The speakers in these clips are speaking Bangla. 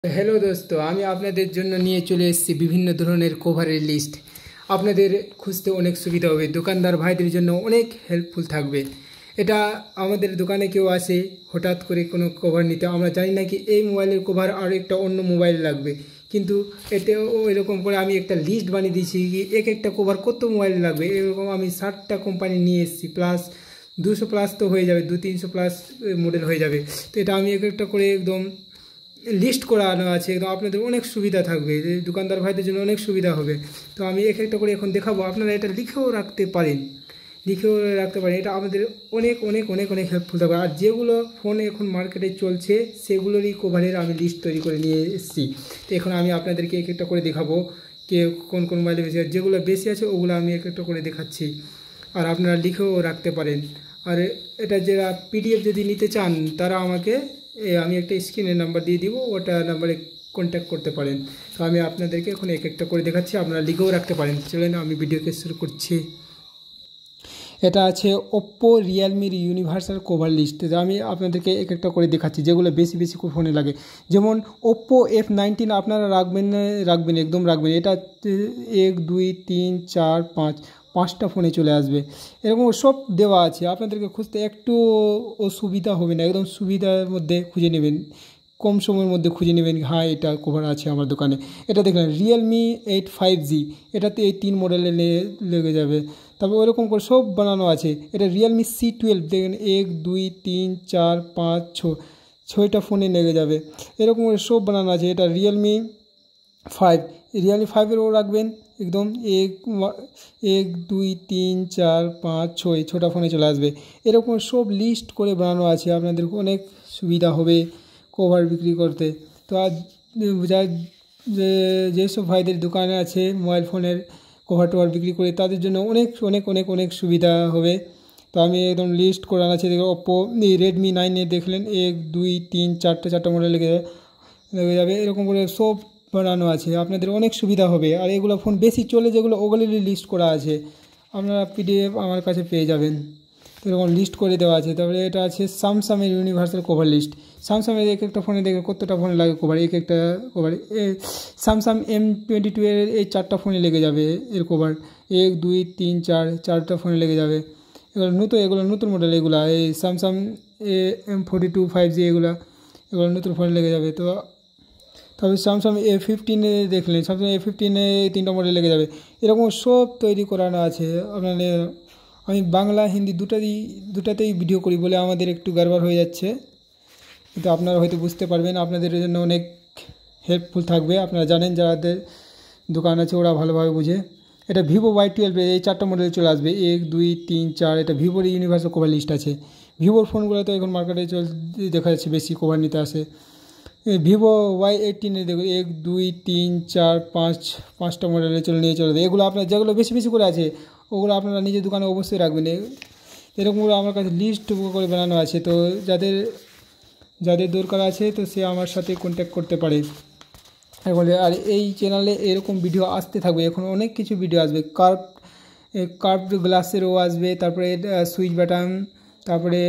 হ্যালো দোস্ত, আমি আপনাদের জন্য নিয়ে চলে এসেছি বিভিন্ন ধরনের কভারের লিস্ট। আপনাদের খুঁজতে অনেক সুবিধা হবে, দোকানদার ভাইদের জন্য অনেক হেল্পফুল থাকবে। এটা আমাদের দোকানে কেউ আসে হঠাৎ করে কোনো কভার নিতে, আমরা জানি না কি এই মোবাইলের কভার আর একটা অন্য মোবাইল লাগবে, কিন্তু এতেও এরকম করে আমি একটা লিস্ট বানিয়ে দিয়েছি কি এক একটা কভার কত মোবাইল লাগবে। এরকম আমি 60টা কোম্পানি নিয়ে এসেছি, প্লাস 200 প্লাস তো হয়ে যাবে, 200-300 প্লাস মডেল হয়ে যাবে। তো এটা আমি এক একটা করে একদম লিস্ট করানো আছে, একদম আপনাদের অনেক সুবিধা থাকবে, দোকানদার ভাইদের জন্য অনেক সুবিধা হবে। তো আমি এক একটা করে এখন দেখাবো, আপনারা এটা লিখেও রাখতে পারেন, এটা আমাদের অনেক অনেক অনেক অনেক হেল্পফুল থাকবে। আর যেগুলো ফোনে এখন মার্কেটে চলছে সেগুলোরই কভারের আমি লিস্ট তৈরি করে নিয়ে এসেছি। তো এখন আমি আপনাদেরকে এক একটা করে দেখাবো কে কোন কোন মোবাইলে বেশি আছে, যেগুলো বেশি আছে ওগুলো আমি এক একটা করে দেখাচ্ছি, আর আপনারা লিখেও রাখতে পারেন। আর এটা যারা পিডিএফ যদি নিতে চান তারা আমাকে আমি একটা স্ক্রিনের নাম্বার দিয়ে দিব, ওটা নাম্বারে কন্ট্যাক্ট করতে পারেন। তো আমি আপনাদেরকে এখন এক একটা করে দেখাচ্ছি, আপনারা লিখেও রাখতে পারেন। চলেন আমি ভিডিওকে শুরু করছি। এটা আছে ওপ্পো রিয়েলমির ইউনিভার্সাল কভার লিস্ট। আমি আপনাদেরকে এক একটা করে দেখাচ্ছি যেগুলো বেশি বেশি ফোনে লাগে। যেমন ওপ্পো F19 আপনারা রাখবেন একদম রাখবেন। এটা 1 2 3 4 5 5টা ফোনে চলে আসবে, এরকম সব দেওয়া আছে। আপনাদেরকে খুঁজতে একটু অসুবিধা হবে না, একদম সুবিধার মধ্যে খুঁজে নেবেন, কম সময়ের মধ্যে খুঁজে নেবেন। হ্যাঁ, এটা কভার আছে আমার দোকানে। এটা দেখলেন রিয়েলমি 8 5G, এটাতে এই 3 মডেলে লেগে যাবে। তারপর ওরকম করে সব বানানো আছে। এটা রিয়েলমি C12 দেখেন 1 2 3 4 5 6টা ফোনে লেগে যাবে, এরকম করে সব বানানো আছে। এটা রিয়েলমি 5এরও রাখবেন একদম 1 2 3 4 5 6টা ফোনে চলে আসবে। এরকম সব লিস্ট করে বানানো আছে, আপনাদের অনেক সুবিধা হবে কভার বিক্রি করতে। তো আজ যেসব ভাইদের দোকানে আছে মোবাইল ফোনের কভার টভার বিক্রি করে তাদের জন্য অনেক অনেক অনেক অনেক সুবিধা হবে। তো আমি একদম লিস্ট করে আনাচ্ছি। দেখো ওপ্পো রেডমি 9 দেখলেন 1 2 3 4টা মডেল লেগে যাবে, এরকম করে সব বানানো আছে, আপনাদের অনেক সুবিধা হবে। আর এগুলো ফোন বেশি চলে যেগুলো ওগুলোরই লিস্ট করা আছে, আপনারা পিডিএফ আমার কাছে পেয়ে যাবেন, এরকম লিস্ট করে দেওয়া আছে। তারপরে এটা আছে স্যামসাংয়ের ইউনিভার্সাল কভার লিস্ট। স্যামসাংয়ের এক একটা ফোনে দেখে কতটা ফোনে লাগে কভার, এক একটা কভার স্যামসাং M22 এর এই 4টা ফোনে লেগে যাবে এর কভার, 1 2 3 4টা ফোনে লেগে যাবে। এগুলো নতুন মডেল, এগুলো এই স্যামসাং M42 5G এগুলো নতুন ফোনে লেগে যাবে। তো তবে স্যামসাং A15 দেখলেন, স্যামসাং A15 3টা মডেল লেগে যাবে, এরকম সব তৈরি করানো আছে। আপনাদের আমি বাংলা হিন্দি দুটাতেই ভিডিও করি বলে আমাদের একটু গড়বড় হয়ে যাচ্ছে, কিন্তু আপনারা হয়তো বুঝতে পারবেন, আপনাদের জন্য অনেক হেল্পফুল থাকবে। আপনারা জানেন যাদের দোকান আছে ওরা ভালোভাবে বুঝে। এটা ভিভো Y12 এই 4টা মডেল চলে আসবে, 1 2 3 4। এটা ভিভোর ইউনিভার্সাল কভার লিস্ট আছে। ভিভোর ফোনগুলো তো এখন মার্কেটে দেখা যাচ্ছে বেশি কভার নিতে আসে। ভিভো Y18 দেখুন 1 2 3 4 5টা মডেলে নিয়ে চলে যাবে। এগুলো আপনার যেগুলো বেশি বেশি করে আছে ওগুলো আপনারা নিজের দোকানে অবশ্যই রাখবেন। এরকমগুলো আমার কাছে লিস্ট করে বানানো আছে, তো যাদের দরকার আছে তো সে আমার সাথে কন্ট্যাক্ট করতে পারে। আর এই চ্যানেলে এরকম ভিডিও আসতে থাকবে, এখন অনেক কিছু ভিডিও আসবে। কার্ভড গ্লাসেরও আসবে, তারপরে সুইচ বাটন, তারপরে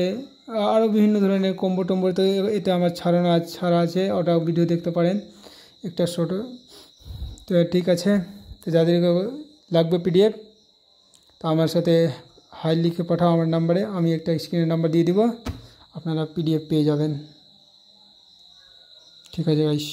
আরও বিভিন্ন ধরনের কম্বো টম্বো। তো এতে আমার ছাড়া আছে, ওটাও ভিডিও দেখতে পারেন একটা ছোটো। তো ঠিক আছে, তো যাদের লাগবে পিডিএফ তো আমার সাথে হাই লিখে পাঠাও আমার নাম্বারে, আমি একটা স্ক্রিনের নাম্বার দিয়ে দিব, আপনারা পিডিএফ পেয়ে যাবেন। ঠিক আছে গাইস।